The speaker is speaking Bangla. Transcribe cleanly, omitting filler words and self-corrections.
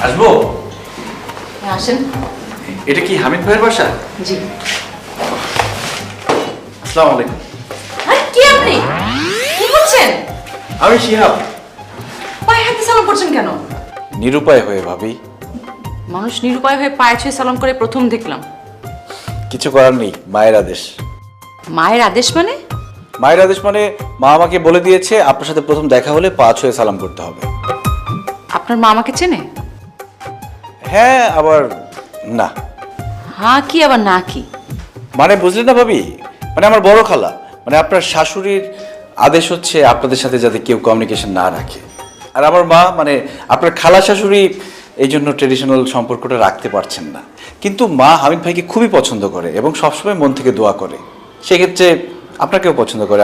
আসবো? হ্যাঁ, আসেন। এটা কি হামিদ ভাইয়ের বাসা? জি। আসসালামু আলাইকুম। আরে কে আপনি? কি করছেন? আমি শিহাব। পায়ে হাতে সালাম করছেন কেন? নিরুপায় হয়ে ভাবি। মানুষ নিরুপায় হয়ে পায়ে ছুঁয়ে সালাম করে প্রথম দেখলাম। কিছু করার নেই, মায়ের আদেশ। মায়ের আদেশ মানে? মায়ের আদেশ মানে মা আমাকে বলে দিয়েছে আপনার সাথে প্রথম দেখা হলে পা ছুঁয়ে সালাম করতে হবে। আপনার মা আমাকে চেনে? হ্যাঁ, আবার না। হ্যাঁ কি আবার না কি? মানে বুঝলেন না ভাবি, মানে আমার বড় খালা, মানে আপনার শাশুড়ির আদেশ হচ্ছে আপনাদের সাথে যাতে কেউ কমিউনিকেশন না রাখে। আর আমার মা মানে আপনার খালা শাশুড়ি এই জন্য ট্রেডিশনাল সম্পর্কটা রাখতে পারছেন না। কিন্তু মা হামিদ ভাইকে খুবই পছন্দ করে এবং সবসময় মন থেকে দোয়া করে। সেক্ষেত্রে আপনাকেও পছন্দ করে।